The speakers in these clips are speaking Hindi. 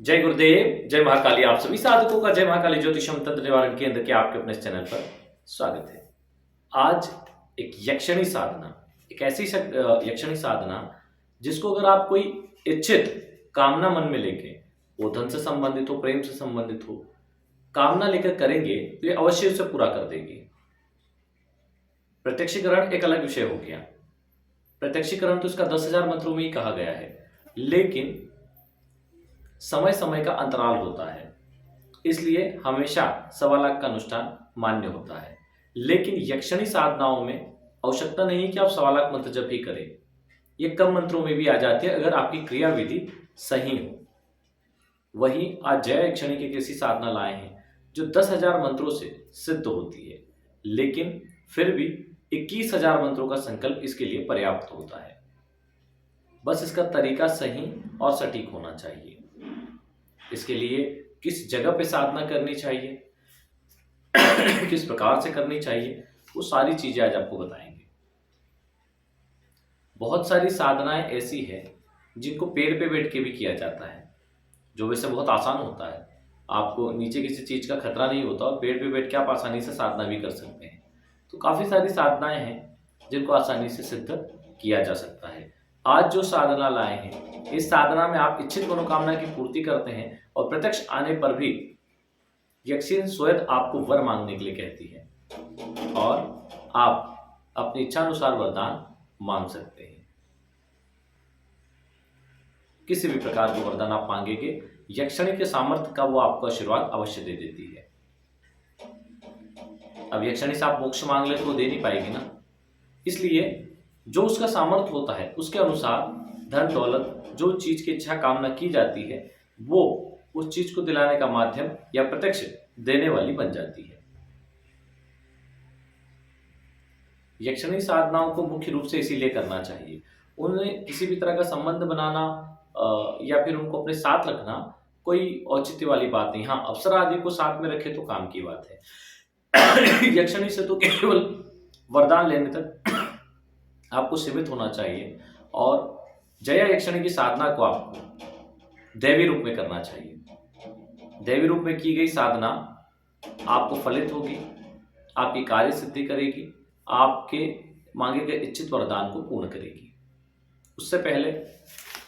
जय गुरुदेव, जय महाकाली। आप सभी साधकों का जय महाकाली ज्योतिषम तंत्र निवारण केंद्र के आपके अपने इस चैनल पर स्वागत है। आज एक यक्षिणी साधना, एक ऐसी यक्षिणी साधना जिसको अगर आप कोई इच्छित कामना मन में लेके, वो धन से संबंधित हो, प्रेम से संबंधित हो, कामना लेकर करेंगे तो ये अवश्य उसे पूरा कर देगी। प्रत्यक्षीकरण एक अलग विषय हो गया। प्रत्यक्षीकरण तो इसका 10,000 मंत्रों में ही कहा गया है, लेकिन समय समय का अंतराल होता है, इसलिए हमेशा 1.25 लाख का अनुष्ठान मान्य होता है। लेकिन यक्षिणी साधनाओं में आवश्यकता नहीं है कि आप 1.25 लाख मंत्र जप ही करें। ये कम मंत्रों में भी आ जाती है अगर आपकी क्रिया विधि सही हो। वहीं आज जय यक्षिणी की एक ऐसी साधना लाए हैं जो 10,000 मंत्रों से सिद्ध होती है, लेकिन फिर भी 21,000 मंत्रों का संकल्प इसके लिए पर्याप्त होता है। बस इसका तरीका सही और सटीक होना चाहिए। इसके लिए किस जगह पे साधना करनी चाहिए, किस प्रकार से करनी चाहिए, वो सारी चीजें आज आपको बताएंगे। बहुत सारी साधनाएं ऐसी है जिनको पेड़ पे बैठ के भी किया जाता है, जो वैसे बहुत आसान होता है। आपको नीचे किसी चीज का खतरा नहीं होता और पेड़ पे बैठ के आप आसानी से साधना भी कर सकते हैं। तो काफी सारी साधनाएं हैं जिनको आसानी से सिद्ध किया जा सकता है। आज जो साधना लाए हैं, इस साधना में आप इच्छित मनोकामना की पूर्ति करते हैं और प्रत्यक्ष आने पर भी यक्षिणी स्वयं आपको वर मांगने के लिए कहती है और आप अपनी इच्छा अनुसार वरदान मांग सकते हैं। किसी भी प्रकार का वरदान आप मांगेंगे, यक्षिणी के सामर्थ्य का वो आपको आशीर्वाद अवश्य दे देती है। अब यक्षिणी से आप मोक्ष मांग ले तो वो दे नहीं पाएगी ना, इसलिए जो उसका सामर्थ्य होता है उसके अनुसार धन दौलत, जो चीज की इच्छा कामना की जाती है, वो उस चीज को दिलाने का माध्यम या प्रत्यक्ष देने वाली बन जाती है। यक्षिणी साधनाओं को मुख्य रूप से इसीलिए करना चाहिए। उन्हें किसी भी तरह का संबंध बनाना या फिर उनको अपने साथ रखना कोई औचित्य वाली बात नहीं। हाँ, अप्सरा आदि को साथ में रखे तो काम की बात है। यक्षिणी से तो केवल वरदान लेने तक आपको सीमित होना चाहिए और जया यक्षिणी की साधना को आपको दैवी रूप में करना चाहिए। दैवी रूप में की गई साधना आपको फलित होगी, आपकी कार्य सिद्धि करेगी, आपके मांगे गए इच्छित वरदान को पूर्ण करेगी। उससे पहले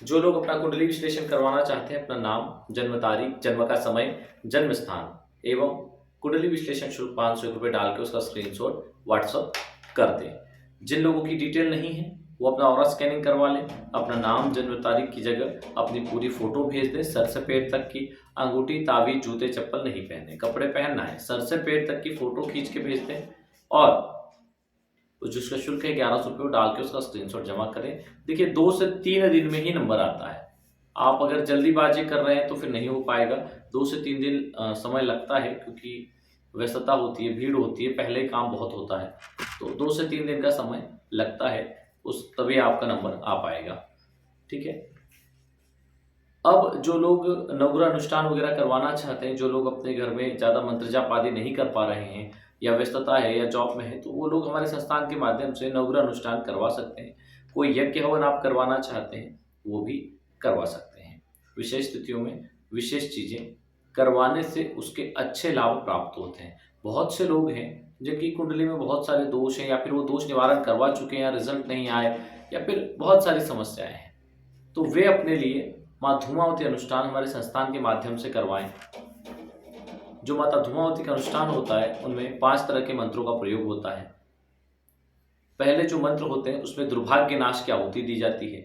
जो लोग अपना कुंडली विश्लेषण करवाना चाहते हैं, अपना नाम, जन्म तारीख, जन्म का समय, जन्म स्थान एवं कुंडली विश्लेषण शुल्क 500 रुपये डाल के उसका स्क्रीनशॉट व्हाट्सअप कर दें। जिन लोगों की डिटेल नहीं है वो अपना ऑरा स्कैनिंग करवा लें, अपना नाम, जन्म तारीख की जगह अपनी पूरी फोटो भेज दें। सर से पैर तक की, अंगूठी, ताबीज, जूते, चप्पल नहीं पहने, कपड़े पहनना है। सर से पैर तक की फोटो खींच के भेज दें और जिसका शुल्क है 1100 रुपये डाल के उसका स्क्रीनशॉट जमा करें। देखिए 2 से 3 दिन में ही नंबर आता है। आप अगर जल्दीबाजी कर रहे हैं तो फिर नहीं हो पाएगा। 2 से 3 दिन समय लगता है, क्योंकि व्यस्तता होती है, भीड़ होती है, पहले काम बहुत होता है, तो 2 से 3 दिन का समय लगता है, तभी आपका नंबर आ पाएगा। ठीक है। अब जो लोग नवग्रह अनुष्ठान वगैरह करवाना चाहते हैं, जो लोग अपने घर में ज़्यादा मंत्र जाप आदि नहीं कर पा रहे हैं या व्यस्तता है या जॉब में है, तो वो लोग हमारे संस्थान के माध्यम से नवग्रह अनुष्ठान करवा सकते हैं। कोई यज्ञ हवन आप करवाना चाहते हैं वो भी करवा सकते हैं। विशेष स्थितियों में विशेष चीज़ें करवाने से उसके अच्छे लाभ प्राप्त होते हैं। बहुत से लोग हैं जिनकी कुंडली में बहुत सारे दोष हैं, या फिर वो दोष निवारण करवा चुके हैं या रिजल्ट नहीं आए, या फिर बहुत सारी समस्याएं हैं, तो वे अपने लिए माँ धूमावती अनुष्ठान हमारे संस्थान के माध्यम से करवाएं। जो माता धूमावती का अनुष्ठान होता है उनमें 5 तरह के मंत्रों का प्रयोग होता है। पहले जो मंत्र होते हैं उसमें दुर्भाग्य नाश की आहुति दी जाती है,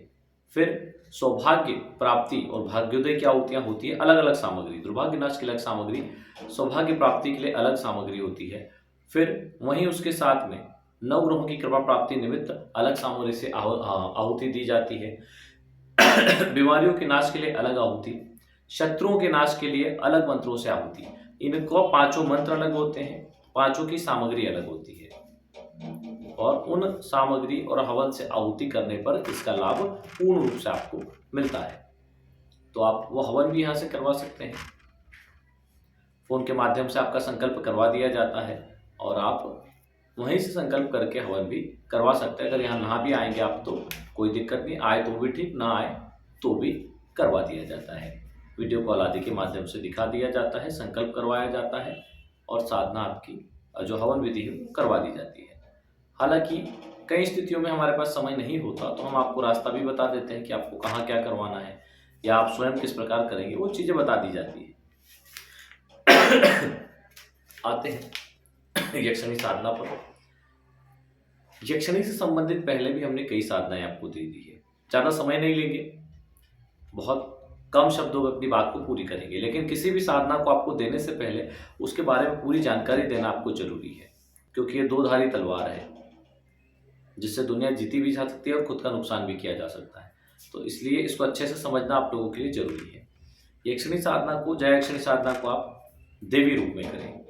फिर सौभाग्य प्राप्ति और भाग्योदय की आहुतियां होती है, अलग अलग सामग्री। दुर्भाग्य नाश की अलग सामग्री, सौभाग्य प्राप्ति के लिए अलग सामग्री होती है। फिर वहीं उसके साथ में नवग्रहों की कृपा प्राप्ति निमित्त अलग सामग्री से आहुति दी जाती है। बीमारियों के नाश के लिए अलग आहुति, शत्रुओं के नाश के लिए अलग मंत्रों से आहुति। इनको 5 मंत्र अलग होते हैं, 5 की सामग्री अलग होती है और उन सामग्री और हवन से आहुति करने पर इसका लाभ पूर्ण रूप से आपको मिलता है। तो आप वो हवन भी यहाँ से करवा सकते हैं। फोन के माध्यम से आपका संकल्प करवा दिया जाता है और आप वहीं से संकल्प करके हवन भी करवा सकते हैं। अगर यहाँ ना भी आएंगे आप तो कोई दिक्कत नहीं, आए तो भी ठीक, ना आए तो भी करवा दिया जाता है। वीडियो कॉल आदि के माध्यम से दिखा दिया जाता है, संकल्प करवाया जाता है और साधना आपकी जो हवन विधि है वो करवा दी जाती है। हालाँकि कई स्थितियों में हमारे पास समय नहीं होता तो हम आपको रास्ता भी बता देते हैं कि आपको कहाँ क्या करवाना है या आप स्वयं किस प्रकार करेंगे, वो चीज़ें बता दी जाती है। आते हैं यक्षिणी साधना पर। यक्षिणी से संबंधित पहले भी हमने कई साधनाएं आपको दे दी है। ज़्यादा समय नहीं लेंगे, बहुत कम शब्दों में अपनी बात को पूरी करेंगे, लेकिन किसी भी साधना को आपको देने से पहले उसके बारे में पूरी जानकारी देना आपको जरूरी है, क्योंकि ये दो धारी तलवार है जिससे दुनिया जीती भी जा सकती है और खुद का नुकसान भी किया जा सकता है। तो इसलिए इसको अच्छे से समझना आप लोगों के लिए जरूरी है। यक्षिणी साधना को, जय यक्षिणी साधना को आप देवी रूप में करें।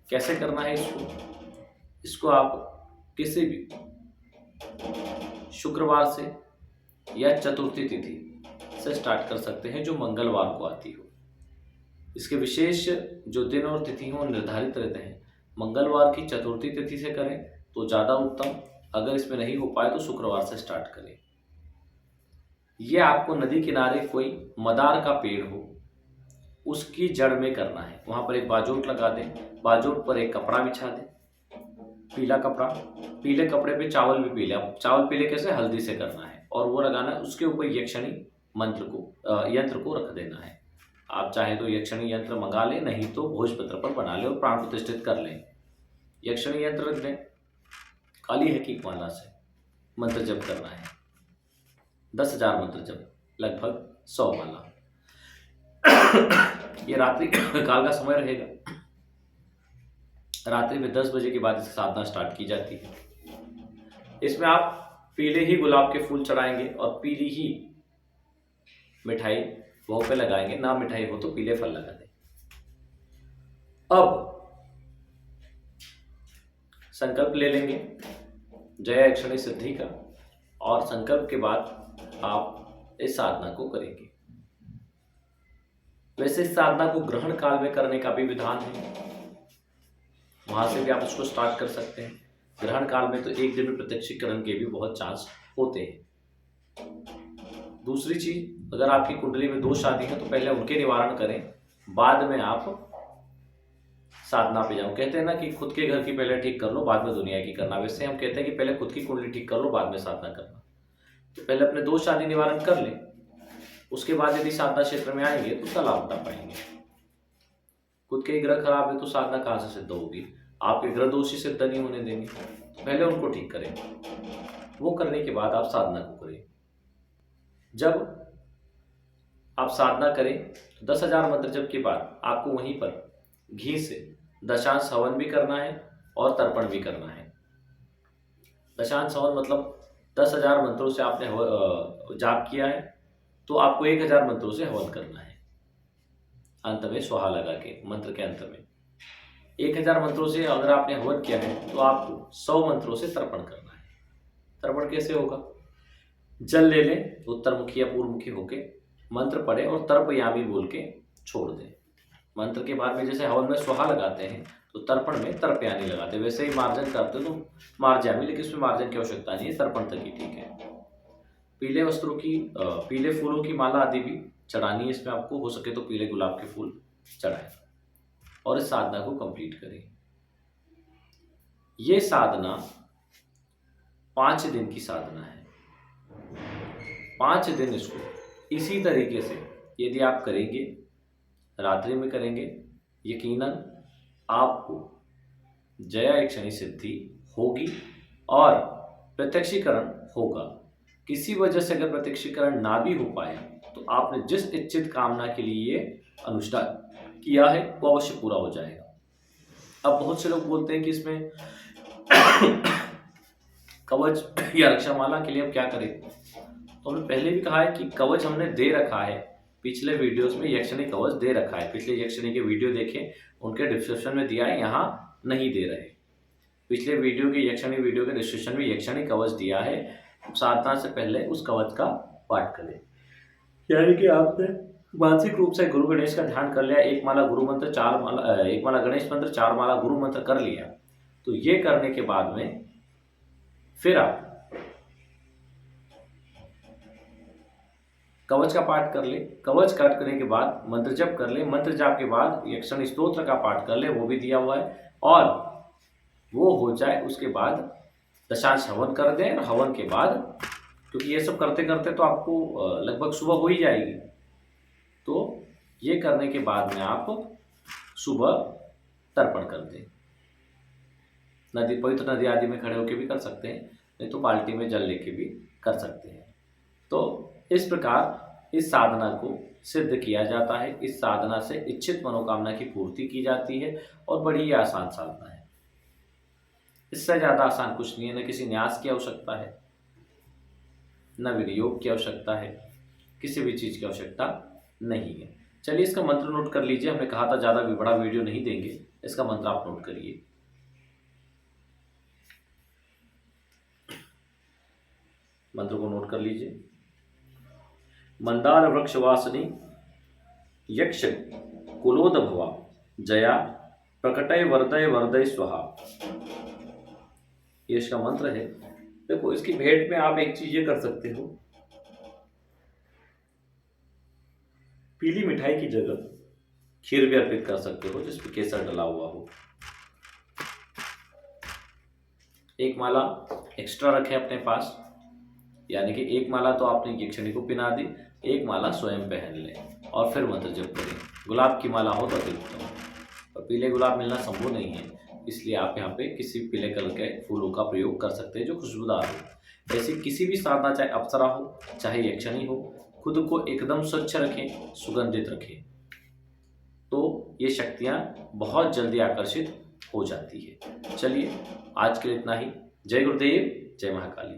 कैसे करना है इसको आप किसी भी शुक्रवार से या चतुर्थी तिथि से स्टार्ट कर सकते हैं जो मंगलवार को आती हो। इसके विशेष जो दिन और तिथि हो निर्धारित रहते हैं। मंगलवार की चतुर्थी तिथि से करें तो ज़्यादा उत्तम, अगर इसमें नहीं हो पाए तो शुक्रवार से स्टार्ट करें। यह आपको नदी किनारे कोई मदार का पेड़ हो उसकी जड़ में करना है। वहाँ पर एक बाजोट लगा दें, बाजोट पर एक कपड़ा बिछा दें, पीला कपड़ा, पीले कपड़े पे चावल भी पीले, चावल पीले कैसे, हल्दी से करना है और वो लगाना है। उसके ऊपर यक्षिणी यंत्र को रख देना है। आप चाहे तो यक्षिणी यंत्र मंगा लें, नहीं तो भोजपत्र पर बना लें और प्राण प्रतिष्ठित कर लें। यक्षिणी यंत्र रख दें, काली हकीक माला से मंत्र जप करना है, 10,000 मंत्र जप, लगभग 100 माला। ये रात्रि काल का समय रहेगा। रात्रि में 10 बजे के बाद इसकी साधना स्टार्ट की जाती है। इसमें आप पीले ही गुलाब के फूल चढ़ाएंगे और पीली ही मिठाई भोग पे लगाएंगे। ना मिठाई हो तो पीले फल लगा दें। अब संकल्प ले लेंगे जय यक्षिणी सिद्धि का और संकल्प के बाद आप इस साधना को करेंगे। वैसे इस साधना को ग्रहण काल में करने का भी विधान है, वहां से भी आप उसको स्टार्ट कर सकते हैं। ग्रहण काल में तो एक दिन में प्रत्यक्षीकरण के भी बहुत चांस होते हैं। दूसरी चीज, अगर आपकी कुंडली में दोष आदि है तो पहले उनके निवारण करें, बाद में आप साधना पे जाओ। कहते हैं ना कि खुद के घर की पहले ठीक कर लो, बाद में दुनिया की करना। वैसे हम कहते हैं कि पहले खुद की कुंडली ठीक कर लो, बाद में साधना करना। तो पहले अपने दोष आदि निवारण कर लें, उसके बाद यदि साधना क्षेत्र में आएंगे तो उसका लाभ उठा पाएंगे। खुद के ही ग्रह खराब है तो साधना कहाँ से सिद्ध होगी? आपके ग्रह दोष ही सिद्ध नहीं होने देंगे। तो पहले उनको ठीक करें, वो करने के बाद आप साधना को करें। जब आप साधना करें तो 10,000 मंत्र जप के बाद आपको वहीं पर घी से दशांश हवन भी करना है और तर्पण भी करना है। दशांश हवन मतलब 10,000 मंत्रों से आपने जाप किया है तो आपको 1,000 मंत्रों से हवन करना है। अंत में स्वाहा लगा के, मंत्र के अंत में 1,000 मंत्रों से अगर आपने हवन किया है तो आपको 100 मंत्रों से तर्पण करना है। तर्पण कैसे होगा? जल ले लें, उत्तरमुखी या पूर्वमुखी होके मंत्र पढ़े और तर्पयामी बोल के छोड़ दें। मंत्र के बाद में जैसे हवन में स्वाहा लगाते हैं तो तर्पण में तर्पयामी लगाते हैं, वैसे ही मार्जन करते तो मार्जामी, लेकिन इसमें मार्जन की आवश्यकता नहीं है, तर्पण तक ही ठीक है। पीले वस्त्रों की, पीले फूलों की माला आदि भी चढ़ानी है इसमें आपको, हो सके तो पीले गुलाब के फूल चढ़ाएं और इस साधना को कंप्लीट करें। ये साधना 5 दिन की साधना है। 5 दिन इसको इसी तरीके से यदि आप करेंगे, रात्रि में करेंगे, यकीनन आपको जया यक्षिणी सिद्धि होगी और प्रत्यक्षीकरण होगा। किसी वजह से अगर प्रत्यक्षीकरण ना भी हो पाया तो आपने जिस इच्छित कामना के लिए अनुष्ठान किया है वो अवश्य पूरा हो जाएगा। अब बहुत से लोग बोलते हैं कि इसमें कवच या रक्षामाला के लिए अब क्या करें? तो हमने पहले भी कहा है कि कवच हमने दे रखा है, पिछले वीडियोस में यक्षिणी कवच दे रखा है। पिछले यक्षिणी के वीडियो देखें, उनके डिस्क्रिप्शन में दिया है, यहाँ नहीं दे रहे। पिछले वीडियो के यक्षिणी वीडियो के डिस्क्रिप्शन में यक्षिणी कवच दिया है। साधना से पहले उस कवच का पाठ करें, यानी कि आपने मानसिक रूप से गुरु गणेश का ध्यान कर लिया, एक माला गुरु मंत्र, 4 माला, एक माला गणेश मंत्र, 4 माला गुरु मंत्र कर लिया। तो ये करने के बाद में फिर आप कवच का पाठ कर ले, कवच पाठ करने के बाद मंत्र जप कर ले, मंत्र जाप के बाद यक्षिणी स्तोत्र का पाठ कर ले, वो भी दिया हुआ है। और वो हो जाए उसके बाद दशांश हवन कर दें, और हवन के बाद, क्योंकि ये सब करते करते तो आपको लगभग सुबह हो ही जाएगी, तो ये करने के बाद में आप सुबह तर्पण कर दें। नदी, पवित्र नदी आदि में खड़े होकर भी कर सकते हैं, नहीं तो बाल्टी में जल लेके भी कर सकते हैं। तो इस प्रकार इस साधना को सिद्ध किया जाता है। इस साधना से इच्छित मनोकामना की पूर्ति की जाती है और बड़ी आसान साधना है। इससे ज़्यादा आसान कुछ नहीं है। न किसी न्यास की आवश्यकता है, न विनियोग की आवश्यकता है, किसी भी चीज़ की आवश्यकता नहीं है। चलिए इसका मंत्र नोट कर लीजिए। हमने कहा था ज़्यादा बड़ा वीडियो नहीं देंगे, इसका मंत्र आप नोट करिए। मंत्र को नोट कर लीजिए। मंदार वृक्ष वासिनी यक्ष कुलोद भवा जया प्रकटय वरदय वरदय स्वाहा। ये इसका मंत्र है। देखो, इसकी भेंट में आप एक चीज ये कर सकते हो, पीली मिठाई की जगह खीर भी अर्पित कर सकते हो जिसमें केसर डला हुआ हो। एक माला एक्स्ट्रा रखें अपने पास, यानी कि एक माला तो आपने यक्षिणी को पिना दी, एक माला स्वयं पहन लें और फिर मंत्र जप करें। गुलाब की माला हो तो अतिरिक्त हो, और पीले गुलाब मिलना संभव नहीं है, इसलिए आप यहाँ पे किसी पीले कलर के फूलों का प्रयोग कर सकते हैं जो खुशबूदार हो। ऐसी किसी भी साधना, चाहे अप्सरा हो चाहे यक्षिणी हो, खुद को एकदम स्वच्छ रखें, सुगंधित रखें, तो ये शक्तियाँ बहुत जल्दी आकर्षित हो जाती है। चलिए आज के लिए इतना ही। जय गुरुदेव, जय महाकाली।